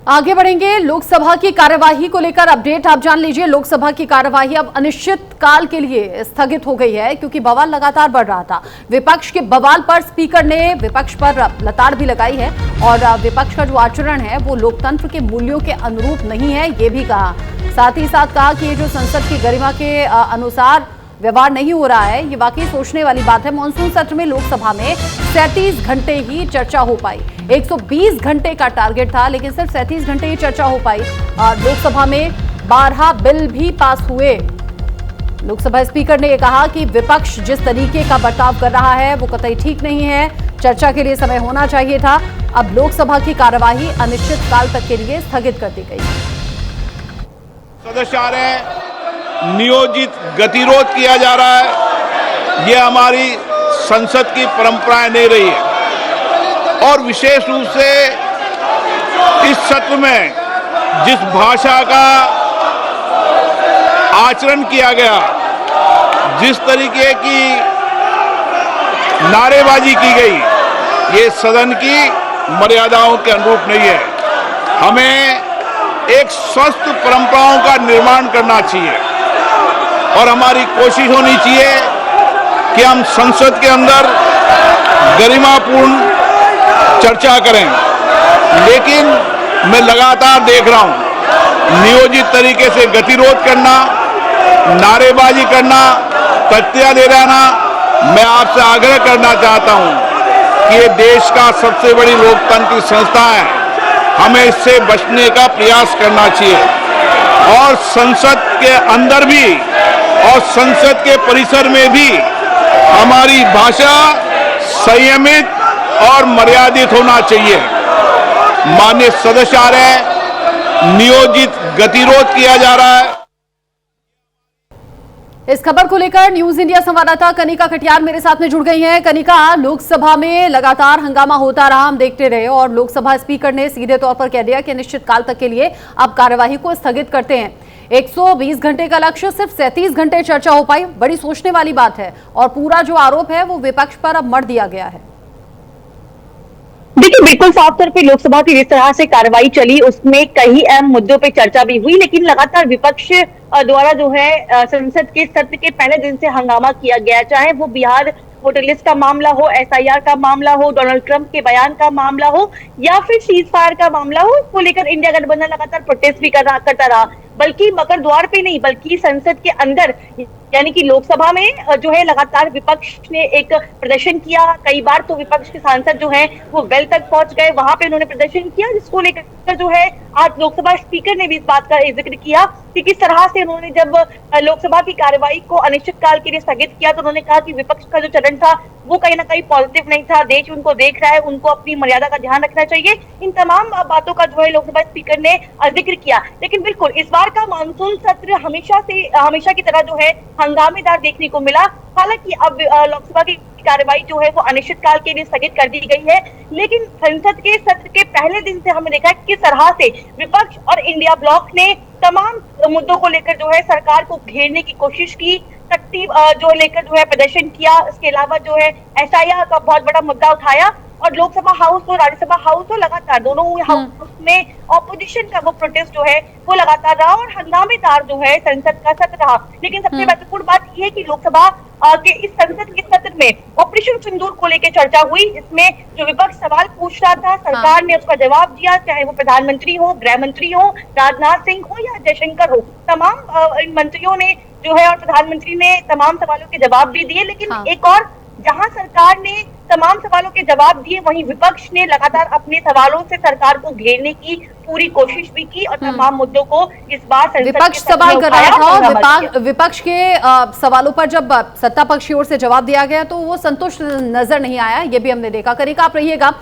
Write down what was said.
आगे बढ़ेंगे। लोकसभा की कार्यवाही को लेकर अपडेट आप जान लीजिए। लोकसभा की कार्यवाही अब अनिश्चित काल के लिए स्थगित हो गई है क्योंकि बवाल लगातार बढ़ रहा था। विपक्ष के बवाल पर स्पीकर ने विपक्ष पर लताड़ भी लगाई है और विपक्ष का जो आचरण है वो लोकतंत्र के मूल्यों के अनुरूप नहीं है, ये भी कहा। साथ ही साथ कहा कि ये जो संसद की गरिमा के अनुसार व्यवहार नहीं हो रहा है, ये वाकई सोचने वाली बात है। मॉनसून सत्र में लोकसभा में 37 घंटे ही चर्चा हो पाई। 120 घंटे का टारगेट था, लेकिन सिर्फ 37 घंटे ही चर्चा हो पाई। लोकसभा में 12 बिल भी पास हुए। लोकसभा स्पीकर ने यह कहा कि विपक्ष जिस तरीके का बर्ताव कर रहा है वो कतई ठीक नहीं है, चर्चा के लिए समय होना चाहिए था। अब लोकसभा की कार्यवाही अनिश्चित काल तक के लिए स्थगित कर दी गई। सदस्य आ रहे हैं, नियोजित गतिरोध किया जा रहा है, ये हमारी संसद की परंपराएं नहीं रही है। और विशेष रूप से इस सत्र में जिस भाषा का आचरण किया गया, जिस तरीके की नारेबाजी की गई, ये सदन की मर्यादाओं के अनुरूप नहीं है। हमें एक स्वस्थ परंपराओं का निर्माण करना चाहिए और हमारी कोशिश होनी चाहिए कि हम संसद के अंदर गरिमापूर्ण चर्चा करें। लेकिन मैं लगातार देख रहा हूं नियोजित तरीके से गतिरोध करना, नारेबाजी करना, तख्तियां दे रहना। मैं आपसे आग्रह करना चाहता हूं कि ये देश का सबसे बड़ी लोकतांत्रिक संस्था है, हमें इससे बचने का प्रयास करना चाहिए। और संसद के अंदर भी और संसद के परिसर में भी हमारी भाषा संयमित और मर्यादित होना चाहिए। माननीय सदस्य आ रहे हैं, नियोजित गतिरोध किया जा रहा है। इस खबर को लेकर न्यूज इंडिया संवाददाता कनिका कटियार मेरे साथ में जुड़ गई हैं। कनिका, लोकसभा में लगातार हंगामा होता रहा, हम देखते रहे और लोकसभा स्पीकर ने सीधे तौर पर कह दिया कि निश्चित काल तक के लिए अब कार्यवाही को स्थगित करते हैं। 120 घंटे का लक्ष्य, सिर्फ 37 घंटे चर्चा हो पाई। बड़ी सोचने वाली बात है और पूरा जो आरोप है वो विपक्ष पर अब मढ़ दिया गया है। देखिए, बिल्कुल साफ तौर पे लोकसभा की जिस तरह से कार्रवाई चली उसमें कई अहम मुद्दों पे चर्चा भी हुई, लेकिन लगातार विपक्ष द्वारा जो है संसद के सत्र के पहले दिन से हंगामा किया गया, चाहे वो बिहार वोटर लिस्ट का मामला हो, SIR का मामला हो, डोनाल्ड ट्रंप के बयान का मामला हो या फिर सीज फायर का मामला हो। इसको लेकर इंडिया गठबंधन लगातार प्रोटेस्ट भी करता रहा, बल्कि मगर द्वार पे नहीं बल्कि संसद के अंदर यानी कि लोकसभा में जो है लगातार विपक्ष ने एक प्रदर्शन किया। कई बार तो विपक्ष के सांसद जो है वो वेल तक पहुंच गए, वहां पे उन्होंने प्रदर्शन किया, जिसको लेकर जो है आज लोकसभा स्पीकर ने भी इस बात का जिक्र किया कि किस तरह से उन्होंने जब लोकसभा की कार्यवाही को अनिश्चित काल के लिए स्थगित किया तो उन्होंने कहा कि विपक्ष का जो चरण था वो कहीं ना कहीं पॉजिटिव नहीं था। देश उनको देख रहा है, उनको अपनी मर्यादा का ध्यान रखना चाहिए। इन तमाम बातों का जो है लोकसभा स्पीकर ने जिक्र किया। लेकिन बिल्कुल इस बार का मानसून सत्र हमेशा की तरह जो है हंगामेदार देखने को मिला। हालांकि अब लोकसभा की कार्यवाही जो है वो अनिश्चित काल के लिए स्थगित कर दी गई है, लेकिन संसद के सत्र के पहले दिन से हमने देखा किस तरह से विपक्ष और इंडिया ब्लॉक ने तमाम मुद्दों को लेकर जो है सरकार को घेरने की कोशिश की, शक्ति जो लेकर जो है प्रदर्शन किया। इसके अलावा जो है SIR का बहुत बड़ा मुद्दा उठाया और लोकसभा हाउस और राज्यसभा हाउस तो लगातार दोनों हाउस में ऑपोजिशन का वो प्रोटेस्ट जो है वो लगातार रहा और हंगामेदार जो है संसद का सत्र रहा। लेकिन सबसे महत्वपूर्ण बात यह है कि लोकसभा के इस संसद के सत्र में ऑपरेशन सिंदूर को लेकर चर्चा हुई। इसमें जो विपक्ष सवाल पूछ रहा था, सरकार ने उसका जवाब दिया, चाहे वो प्रधानमंत्री हो, गृह मंत्री हो, राजनाथ सिंह हो या जयशंकर हो। तमाम इन मंत्रियों ने जो है और प्रधानमंत्री ने तमाम सवालों के जवाब भी दिए। लेकिन एक और जहां सरकार ने तमाम सवालों के जवाब दिए, वहीं विपक्ष ने लगातार अपने सवालों से सरकार को घेरने की पूरी कोशिश भी की और तमाम मुद्दों को इस बार विपक्ष सवाल कर रहा था और विपक्ष के सवालों पर जब सत्ता पक्ष की ओर से जवाब दिया गया तो वो संतुष्ट नजर नहीं आया, ये भी हमने देखा। करिएगा, आप रहिएगा।